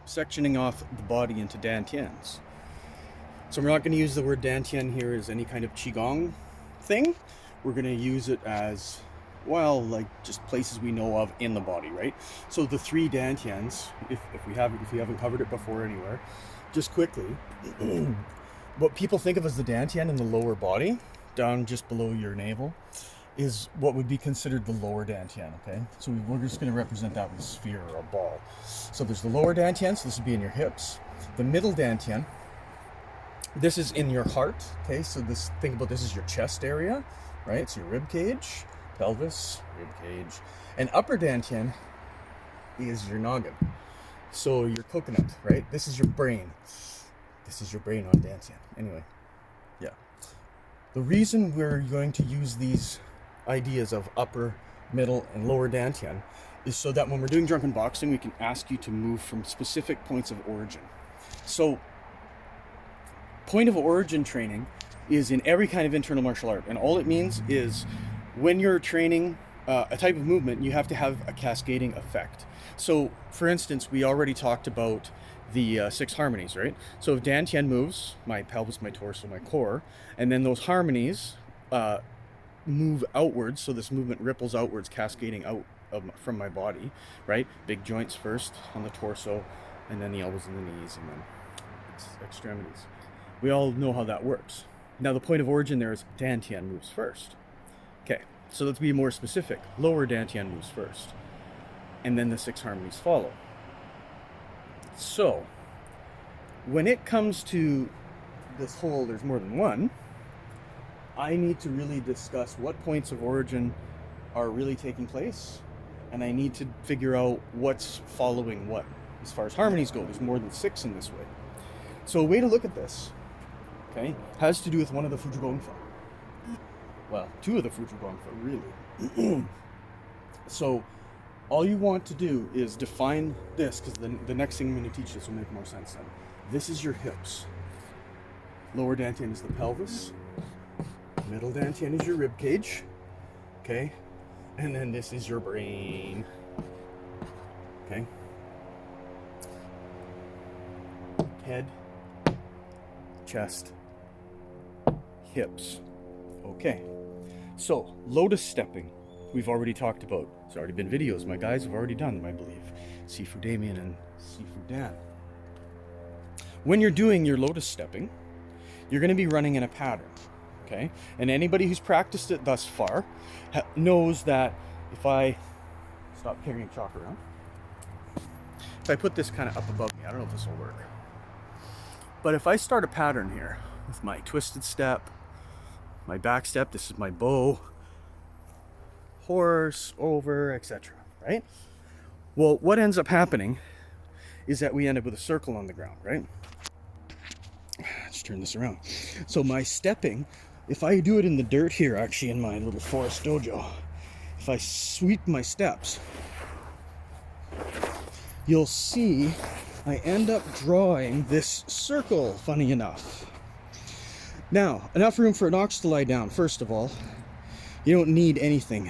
sectioning off the body into Dantians. So we're not going to use the word Dantien here as any kind of Qigong thing. We're going to use it as, well, like just places we know of in the body, right? So the 3 Dantians, if we haven't covered it before anywhere, just quickly, what people think of as the Dantien in the lower body, down just below your navel, is what would be considered the lower Dantien, okay? So we're just going to represent that with a sphere or a ball. So there's the lower Dantien, so this would be in your hips. The middle Dantien, this is in your heart, okay? So think about this as your chest area, right? It's your rib cage, pelvis, rib cage. And upper Dantien is your noggin. So your coconut, right? This is your brain. This is your brain on Dantien. Anyway, yeah. The reason we're going to use these ideas of upper, middle, and lower Dantien is so that when we're doing drunken boxing, we can ask you to move from specific points of origin. So, point of origin training is in every kind of internal martial art, and all it means is when you're training a type of movement, you have to have a cascading effect. So, for instance, we already talked about the 6 harmonies, right? So if Dantien moves, my pelvis, my torso, my core, and then those harmonies move outwards, so this movement ripples outwards, cascading out from my body, right? Big joints first on the torso, and then the elbows and the knees, and then extremities. We all know how that works. Now the point of origin there is Dantien moves first. Okay, so let's be more specific. Lower Dantien moves first, and then the 6 harmonies follow. So, when it comes to this whole, there's more than one, I need to really discuss what points of origin are really taking place, and I need to figure out what's following what. As far as harmonies go, there's more than 6 in this way. So a way to look at this, okay, has to do with one of the Fujigongfa. Well, 2 of the Fujigongfa, really. So, all you want to do is define this, because the next thing I'm going to teach this will make more sense then. This is your hips. Lower Dantien is the pelvis. Middle Dantien is your rib cage. Okay? And then this is your brain. Okay? Head, chest, hips. Okay. So, lotus stepping. We've already talked about. There's already been videos my guys have already done, I believe. Sifu Damien and Sifu Dan. When you're doing your lotus stepping, you're going to be running in a pattern, okay? And anybody who's practiced it thus far knows that if I stop carrying chalk around, if I put this kind of up above me, I don't know if this will work, but if I start a pattern here with my twisted step, my back step, this is my bow, horse, over, etc., right? Well, what ends up happening is that we end up with a circle on the ground, right? Let's turn this around. So my stepping, if I do it in the dirt here, actually in my little forest dojo, if I sweep my steps, you'll see I end up drawing this circle, funny enough. Now, enough room for an ox to lie down, first of all. You don't need anything.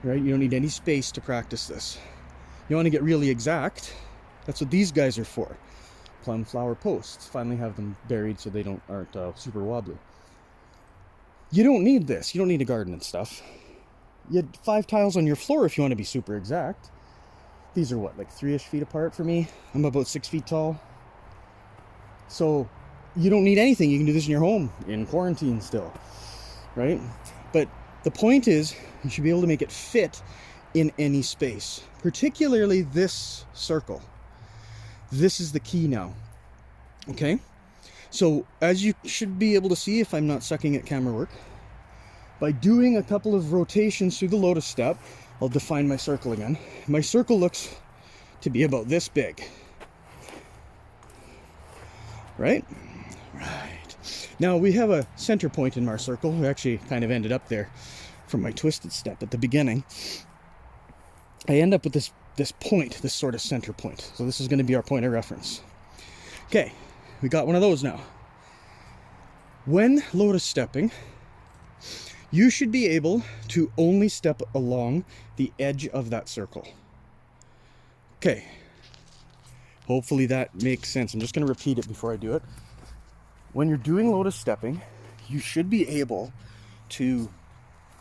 Right? You don't need any space to practice this. You want to get really exact. That's what these guys are for. Plum flower posts. Finally have them buried so they aren't super wobbly. You don't need this. You don't need a garden and stuff. You had 5 tiles on your floor if you want to be super exact. These are what, like 3-ish feet apart for me? I'm about 6 feet tall. So you don't need anything. You can do this in your home, in quarantine still. Right? But the point is, you should be able to make it fit in any space, particularly this circle. This is the key now, okay? So, as you should be able to see, if I'm not sucking at camera work, by doing a couple of rotations through the lotus step, I'll define my circle again. My circle looks to be about this big, right? Right. Now we have a center point in our circle. We actually kind of ended up there from my twisted step at the beginning. I end up with this point, this sort of center point. So this is going to be our point of reference. Okay, we got one of those now. When lotus stepping, you should be able to only step along the edge of that circle. Okay, Hopefully that makes sense. I'm just going to repeat it before I do it. When you're doing lotus stepping, you should be able to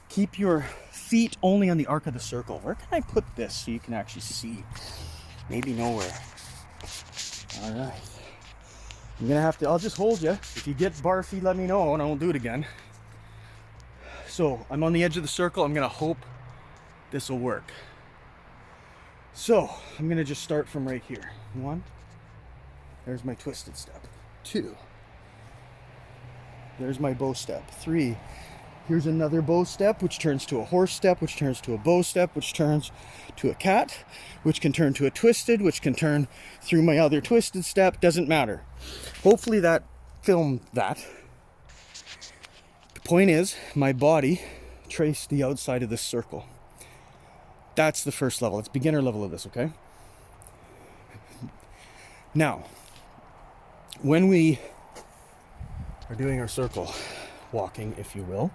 keep your feet only on the arc of the circle. Where can I put this so you can actually see? Maybe nowhere. All right. I'm gonna have to, I'll just hold you. If you get barfy, let me know and I won't do it again. So I'm on the edge of the circle. I'm gonna hope this will work. So I'm gonna just start from right here. 1, there's my twisted step. 2, there's my bow step. 3, here's another bow step, which turns to a horse step, which turns to a bow step, which turns to a cat, which can turn to a twisted, which can turn through my other twisted step. Doesn't matter. Hopefully that filmed that. The point is, my body traced the outside of this circle. That's the first level. It's beginner level of this, okay? Now, when we are doing our circle walking, if you will,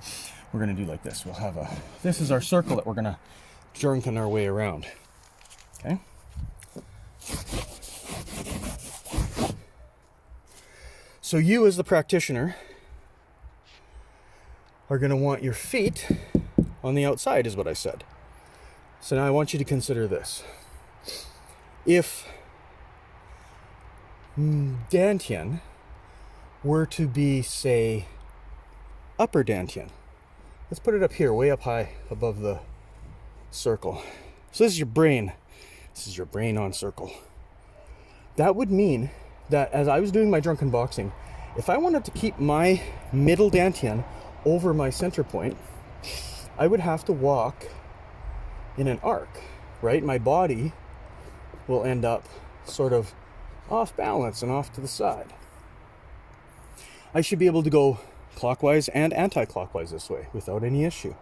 we're going to do like this. We'll have this is our circle that we're going to drunken our way around. Okay? So you as the practitioner are going to want your feet on the outside, is what I said. So now I want you to consider this. If Dantien were to be, say, upper Dantien, let's put it up here, way up high above the circle. So this is your brain. This is your brain on circle. That would mean that as I was doing my drunken boxing, if I wanted to keep my middle Dantien over my center point, I would have to walk in an arc, right? My body will end up sort of off balance and off to the side. I should be able to go clockwise and anti-clockwise this way without any issue.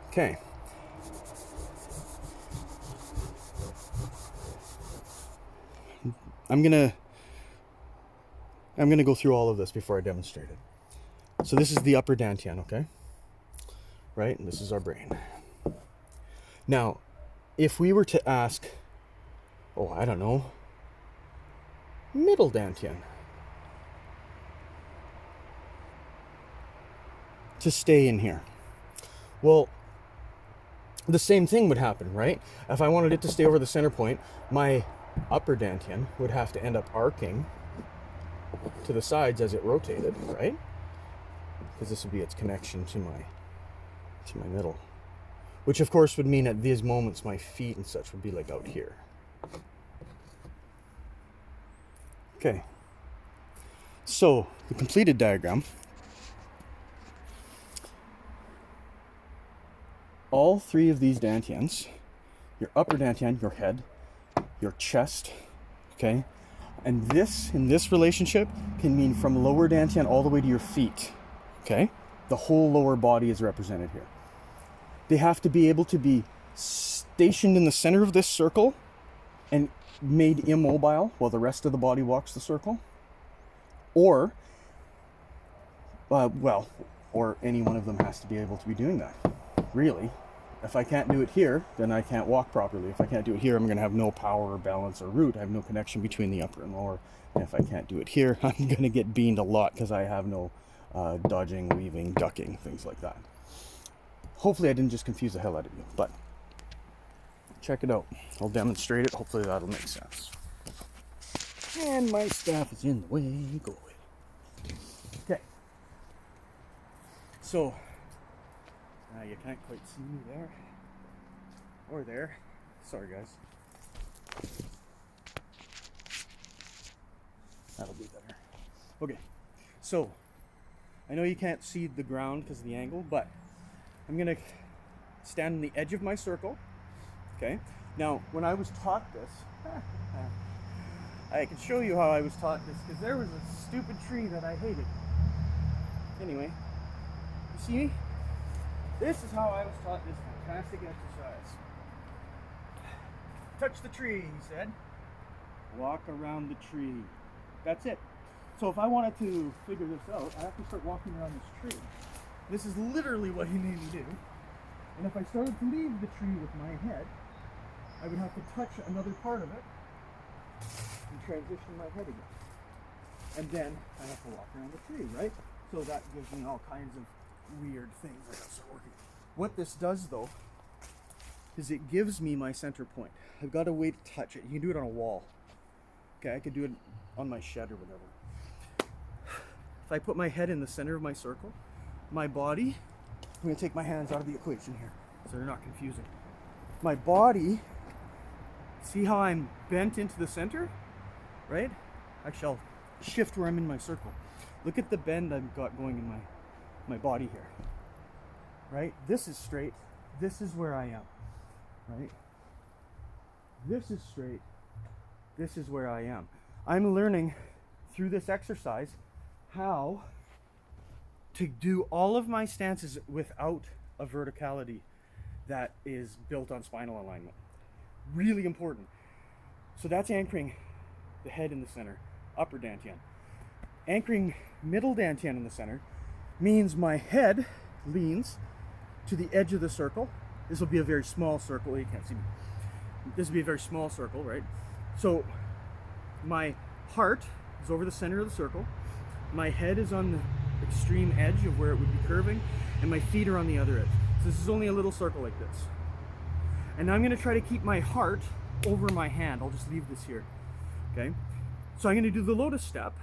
Okay. I'm gonna go through all of this before I demonstrate it. So this is the upper Dantien, okay? Right? And this is our brain. Now, if we were to ask, oh, I don't know, middle Dantien to stay in here. Well, the same thing would happen, right? If I wanted it to stay over the center point, my upper Dantien would have to end up arcing to the sides as it rotated, right? Because this would be its connection to my middle. Which of course would mean at these moments my feet and such would be like out here. Okay. So the completed diagram. All 3 of these Dantians, your upper Dantien, your head, your chest, okay? And this, in this relationship, can mean from lower Dantien all the way to your feet, okay? The whole lower body is represented here. They have to be able to be stationed in the center of this circle and made immobile while the rest of the body walks the circle. Or, or any one of them has to be able to be doing that. Really, if I can't do it here, then I can't walk properly. If I can't do it here, I'm going to have no power or balance or root. I have no connection between the upper and lower. And if I can't do it here, I'm going to get beamed a lot because I have no dodging, weaving, ducking, things like that. Hopefully I didn't just confuse the hell out of you, but check it out. I'll demonstrate it. Hopefully that'll make sense. And my staff is in the way. Go away. Okay. So, you can't quite see me there. Or there. Sorry, guys. That'll be better. Okay. So, I know you can't see the ground because of the angle, but I'm going to stand on the edge of my circle. Okay. Now, when I was taught this, I can show you how I was taught this because there was a stupid tree that I hated. Anyway, you see me? This is how I was taught this fantastic exercise. Touch the tree, he said. Walk around the tree. That's it. So if I wanted to figure this out, I have to start walking around this tree. This is literally what he made me do. And if I started to leave the tree with my head, I would have to touch another part of it. transition my head again. And then I have to walk around the tree, right? So that gives me all kinds of weird things I gotta start working. What this does though, is it gives me my center point. I've got a way to touch it. You can do it on a wall. Okay, I could do it on my shed or whatever. If I put my head in the center of my circle, my body, I'm gonna take my hands out of the equation here so they're not confusing. My body, see how I'm bent into the center, right? Actually, I'll shift where I'm in my circle. Look at the bend I've got going in my body here, right? This is straight. This is where I am, right? This is straight. This is where I am. I'm learning through this exercise how to do all of my stances without a verticality that is built on spinal alignment. Really important. So that's anchoring the head in the center, upper Dantien. Anchoring middle Dantien in the center means my head leans to the edge of the circle. This will be a very small circle. You can't see me. This will be a very small circle, right? So my heart is over the center of the circle. My head is on the extreme edge of where it would be curving, and my feet are on the other edge. So this is only a little circle like this. And I'm going to try to keep my heart over my hand. I'll just leave this here. Okay? So I'm going to do the Lotus step,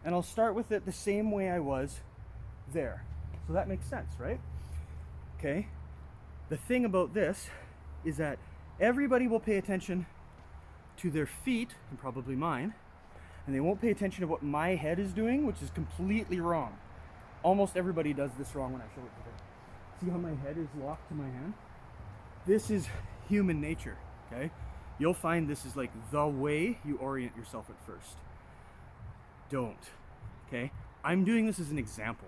and I'll start with it the same way I was there. So that makes sense, right? Okay? The thing about this is that everybody will pay attention to their feet, and probably mine, and they won't pay attention to what my head is doing, which is completely wrong. Almost everybody does this wrong when I show it to them. See how my head is locked to my hand? This is human nature, okay? You'll find this is like the way you orient yourself at first. Don't, okay? I'm doing this as an example.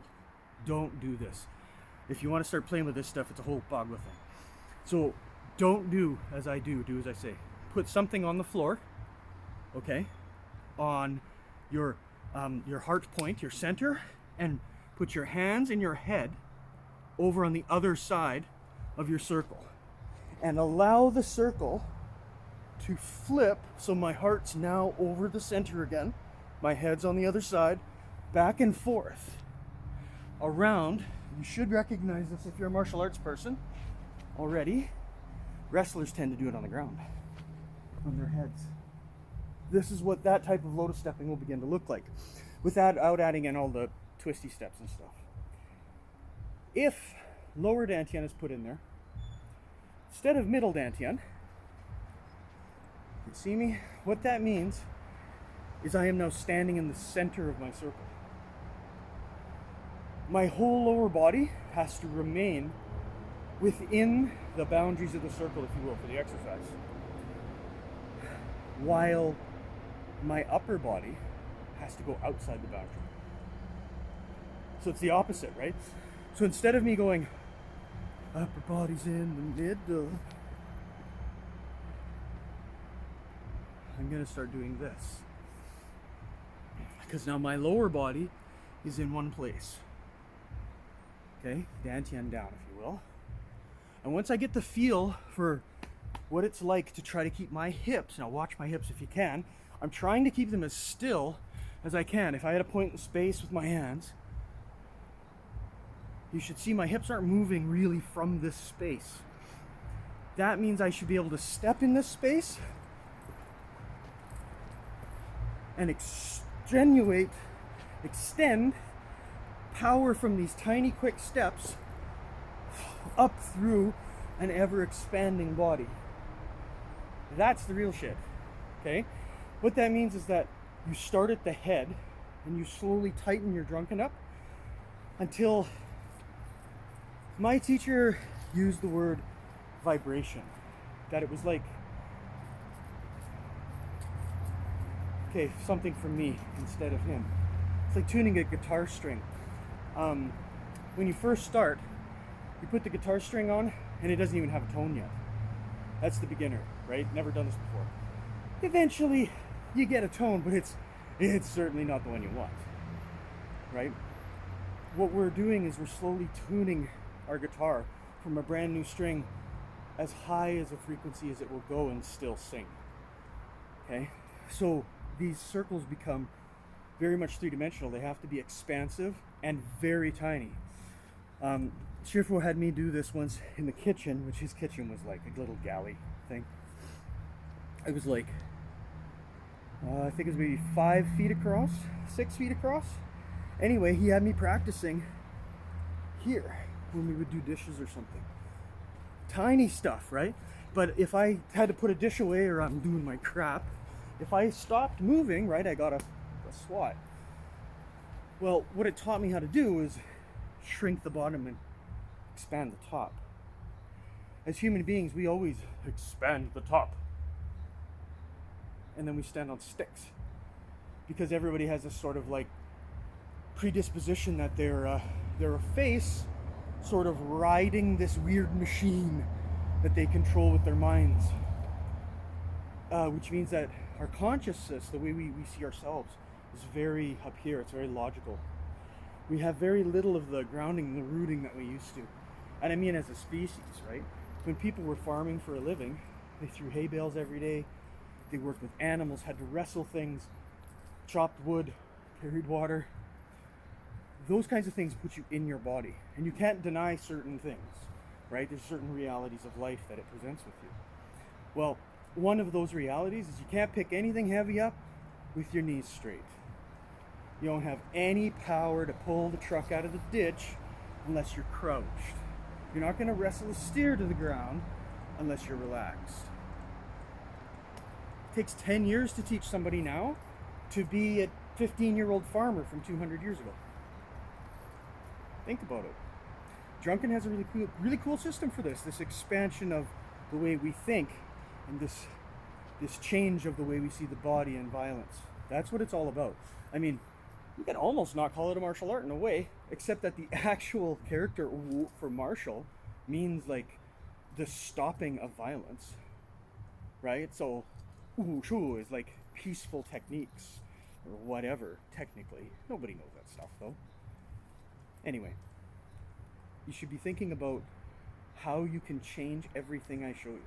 Don't do this. If you want to start playing with this stuff, it's a whole Bhagavad thing. So don't do as I do as I say. Put something on the floor, okay, on your heart point, your center, and put your hands and your head over on the other side of your circle. And allow the circle to flip so my heart's now over the center again. My head's on the other side, back and forth, around. You should recognize this if you're a martial arts person already. Wrestlers tend to do it on the ground, on their heads. This is what that type of Lotus stepping will begin to look like, without adding in all the twisty steps and stuff. If lower Dantien is put in there, instead of middle Dantien, you see me? What that means is I am now standing in the center of my circle. My whole lower body has to remain within the boundaries of the circle, if you will, for the exercise, while my upper body has to go outside the boundary. So it's the opposite, right? So instead of me going, upper body's in the middle, I'm going to start doing this. Because now my lower body is in one place. Okay, Dantien down, if you will. And once I get the feel for what it's like to try to keep my hips, now watch my hips if you can, I'm trying to keep them as still as I can. If I had a point in space with my hands, you should see my hips aren't moving really from this space. That means I should be able to step in this space and extend power from these tiny quick steps up through an ever expanding body. That's the real shit, okay? What that means is that you start at the head and you slowly tighten your drunken up until my teacher used the word vibration. That it was like, okay, something from me instead of him. It's like tuning a guitar string. When you first start, you put the guitar string on and it doesn't even have a tone yet. That's the beginner, right? Never done this before. Eventually you get a tone, but it's certainly not the one you want, right? What we're doing is we're slowly tuning our guitar from a brand new string as high as a frequency as it will go and still sing. Okay? So these circles become very much three-dimensional. They have to be expansive and very tiny. Shifo had me do this once in the kitchen, which his kitchen was like a little galley thing. It was like, I think it was maybe 5 feet across, 6 feet across. Anyway, he had me practicing here when we would do dishes or something. Tiny stuff, right? But if I had to put a dish away or I'm doing my crap, if I stopped moving, right, I got a swat. Well, what it taught me how to do is shrink the bottom and expand the top. As human beings, we always expand the top. And then we stand on sticks. Because everybody has this sort of like predisposition that they're a face sort of riding this weird machine that they control with their minds. Which means that our consciousness, the way we see ourselves, is very up here. It's very logical. We have very little of the grounding, the rooting that we used to. And I mean as a species, right? When people were farming for a living, they threw hay bales every day. They worked with animals, had to wrestle things, chopped wood, carried water. Those kinds of things put you in your body. And you can't deny certain things, right? There's certain realities of life that it presents with you. Well, one of those realities is you can't pick anything heavy up with your knees straight. You don't have any power to pull the truck out of the ditch unless you're crouched. You're not going to wrestle a steer to the ground unless you're relaxed. It takes 10 years to teach somebody now to be a 15-year-old farmer from 200 years ago. Think about it. Drunken has a really cool system for this expansion of the way we think and this change of the way we see the body and violence. That's what it's all about. I mean, you can almost not call it a martial art in a way, except that the actual character for martial means like the stopping of violence, right? So wushu is like peaceful techniques or whatever, technically. Nobody knows that stuff though. Anyway, you should be thinking about how you can change everything I show you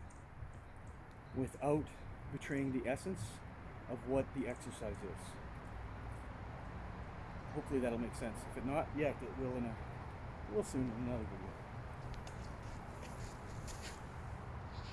without betraying the essence of what the exercise is. Hopefully that'll make sense. If it not, yeah, it will soon in another video.